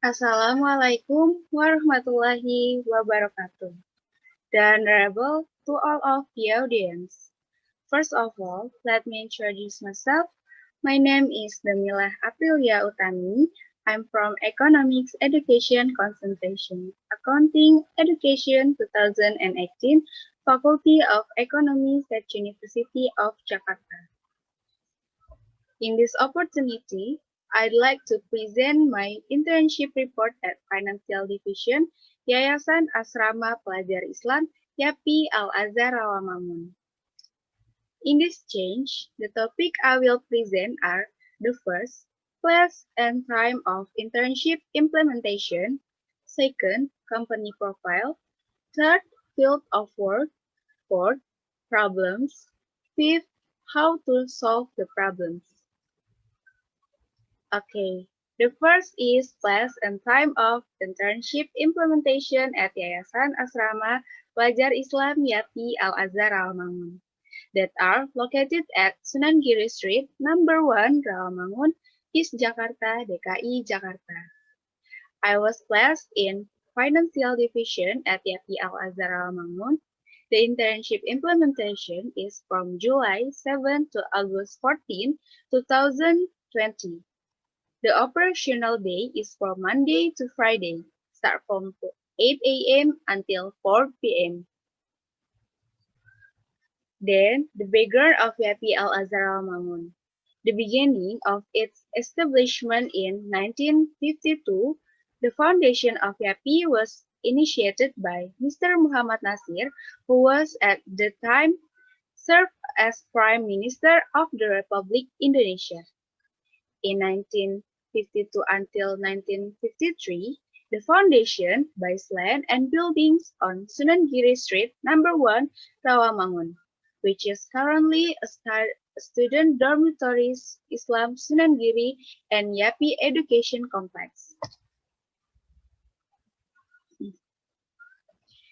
Assalamualaikum warahmatullahi wabarakatuh. The Honorable to all of the audience. First of all, let me introduce myself. My name is Damilah Aprilia Utami. I'm from Economics Education Concentration, Accounting Education 2018, Faculty of Economics at University of Jakarta. In this opportunity, I'd like to present my internship report at Financial Division, Yayasan Asrama Pelajar Islam, YAPI Al-Azhar Rawamangun. In this change, the topic I will present are the first, place and time of internship implementation, second, company profile, third, field of work, fourth, problems, fifth, how to solve the problems. Okay, the first is place and time of internship implementation at Yayasan Asrama Pelajar Islam YAPI Al-Azhar Rawamangun that are located at Sunan Giri Street, number 1, Rawamangun, East Jakarta, DKI, Jakarta. I was placed in Financial Division at YAPI Al-Azhar Rawamangun. The internship implementation is from July 7 to August 14, 2020. The operational day is from Monday to Friday, start from 8 a.m. until 4 p.m. Then, the background of YAPI Al-Azhar Rawamangun. The beginning of its establishment in 1952, the foundation of YAPI was initiated by Mr. Muhammad Nasir, who was at the time served as Prime Minister of the Republic Indonesia. In 1952 until 1953, the foundation buys land and buildings on Sunan Giri Street, number 1, Rawamangun, which is currently a student dormitories, Islam Sunan Giri, and YAPI Education Complex.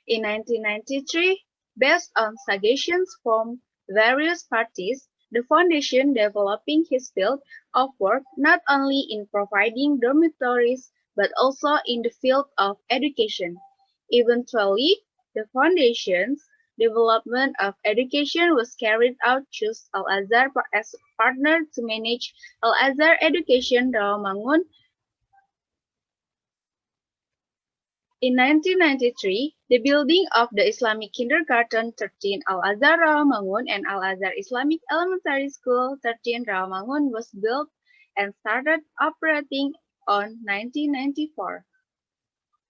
In 1993, based on suggestions from various parties, the foundation developing his field of work not only in providing dormitories but also in the field of education. Eventually, the foundation's development of education was carried out choosing Al-Azhar as partner to manage Al-Azhar Education Rawamangun. In 1993, the building of the Islamic Kindergarten 13 Al-Azhar Rawamangun and Al-Azhar Islamic Elementary School 13 Rawamangun was built and started operating on 1994.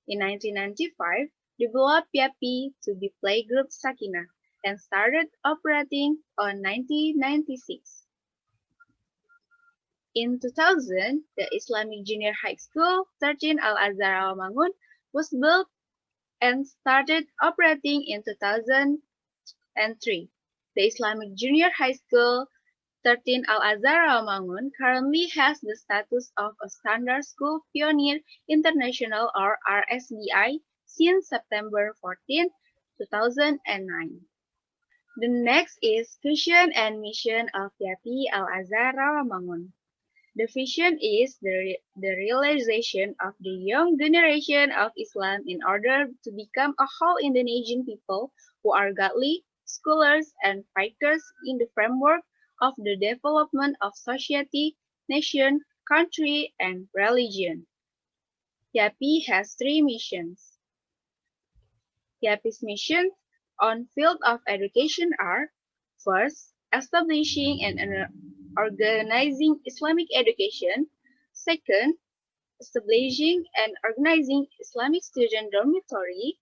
In 1995, developed YAPI to be Playgroup Sakinah and started operating on 1996. In 2000, the Islamic Junior High School 13 Al-Azhar Rawamangun was built and started operating in 2003. The Islamic Junior High School 13 Al-Azhar Rawamangun currently has the status of a Standard School Pioneer International or RSBI since September 14, 2009. The next is Vision and Mission of YAPI Al-Azhar Rawamangun. The vision is the realization of the young generation of Islam in order to become a whole Indonesian people who are godly, scholars, and fighters in the framework of the development of society, nation, country, and religion. YAPI has 3 missions. YAPI's missions on field of education are: first, establishing and organizing Islamic education; second, establishing and organizing Islamic student dormitory;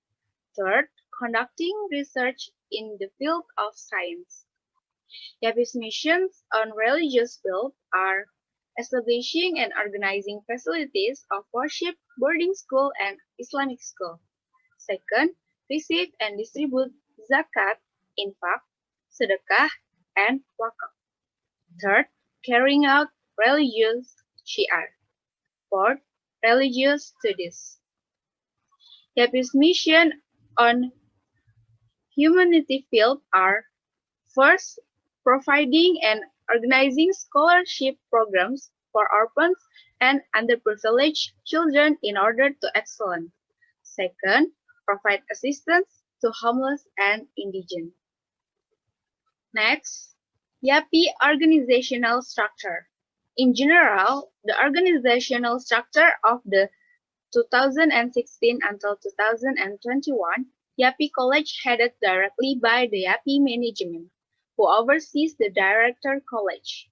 third, conducting research in the field of science. YAPI's missions on religious field are establishing and organizing facilities of worship, boarding school, and Islamic school. Second, receive and distribute zakat, infak, sedekah, and wakaf. Third, carrying out religious syiar. Fourth, religious studies. YAPI's mission on humanity field are: first, providing and organizing scholarship programs for orphans and underprivileged children in order to excel. Second, provide assistance to homeless and indigent. Next, YAPI organizational structure. In general, the organizational structure of the 2016 until 2021 YAPI College headed directly by the YAPI management, who oversees the Director College.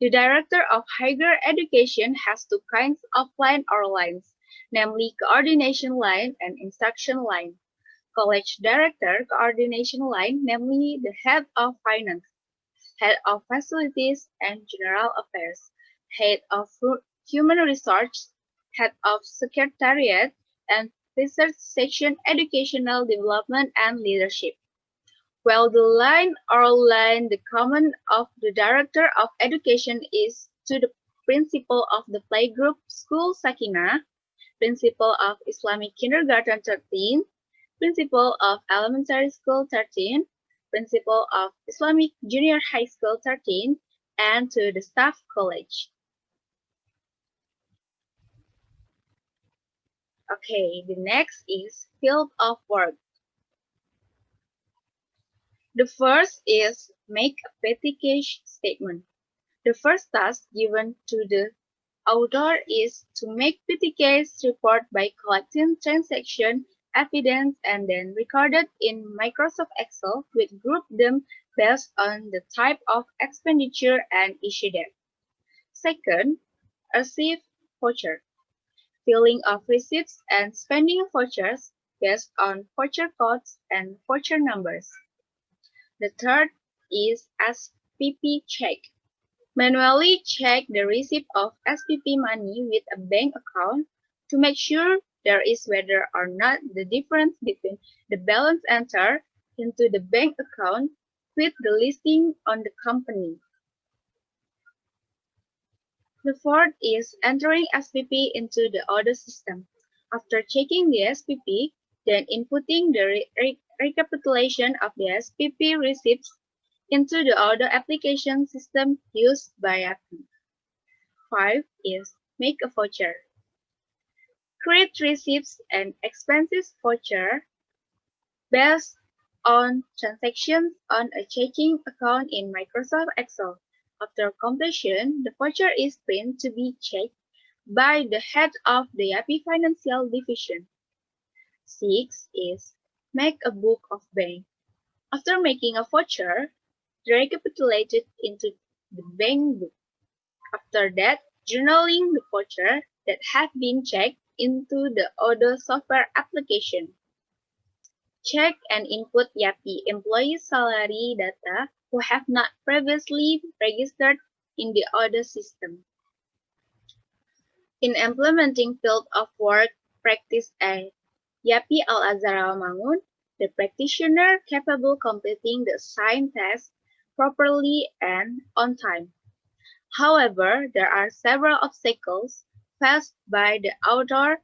The Director of Higher Education has two kinds of line or lines, namely Coordination Line and Instruction Line. College Director Coordination Line, namely the Head of Finance, Head of Facilities and General Affairs, Head of Human Resources, Head of Secretariat, and Research Section Educational Development and Leadership. While the line or line the command of the Director of Education is to the Principal of the Playgroup School Sakinah, Principal of Islamic Kindergarten 13, Principal of Elementary School 13, Principal of Islamic Junior High School 13, and to the Staff College. Okay, the next is field of work. The first is make a petty cash statement. The first task given to the auditor is to make petty cash report by collecting transaction evidence and then recorded in Microsoft Excel with group them based on the type of expenditure and issue date. Second, receive voucher. Filling of receipts and spending vouchers based on voucher codes and voucher numbers. The third is SPP check. Manually check the receipt of SPP money with a bank account to make sure there is whether or not the difference between the balance entered into the bank account with the listing on the company. The fourth is entering SPP into the order system. After checking the SPP, then inputting the recapitulation of the SPP receipts into the order application system used by YAPI. 5 is make a voucher. Create receipts and expenses voucher based on transactions on a checking account in Microsoft Excel. After completion, the voucher is printed to be checked by the head of the YAPI Financial Division. 6 is make a book of bank. After making a voucher, recapitulate it into the bank book. After that, journaling the voucher that have been checked into the order software application. Check and input YAPI employee salary data who have not previously registered in the order system. In implementing field of work practice at YAPI Al-Azhar Rawamangun, the practitioner capable completing the assigned task properly and on time. However, there are several obstacles faced by the auditor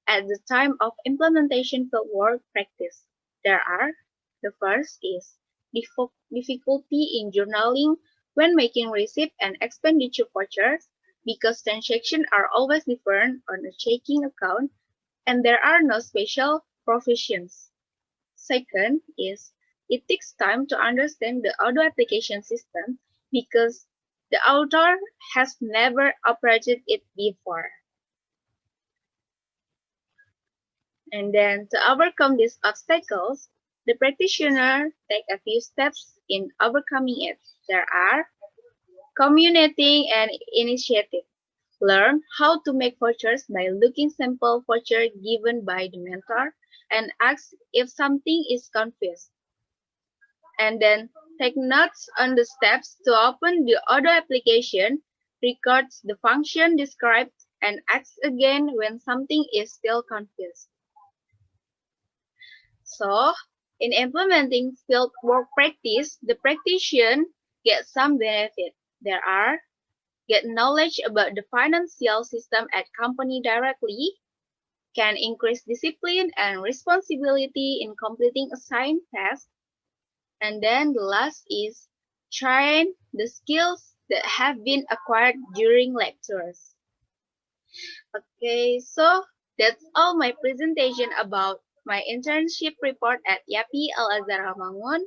at the time of implementation field work practice. The first is difficulty in journaling when making receipt and expenditure vouchers because transactions are always different on a checking account and there are no special provisions. Second is it takes time to understand the auto application system because the author has never operated it before. And then to overcome these obstacles, the practitioner take a few steps in overcoming it. There are communicating and initiative. Learn how to make vouchers by looking sample voucher given by the mentor and ask if something is confused. And then take notes on the steps to open the auto application, records the function described, and ask again when something is still confused. So, in implementing field work practice, the practitioner gets some benefit. There are get knowledge about the financial system at company directly, can increase discipline and responsibility in completing assigned tasks, and then the last is train the skills that have been acquired during lectures. Okay, so that's all my presentation about my internship report at YAPI Al-Azhar Rawamangun.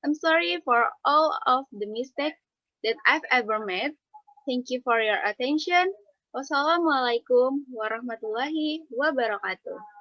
I'm sorry for all of the mistakes that I've ever made. Thank you for your attention. Wassalamualaikum warahmatullahi wabarakatuh.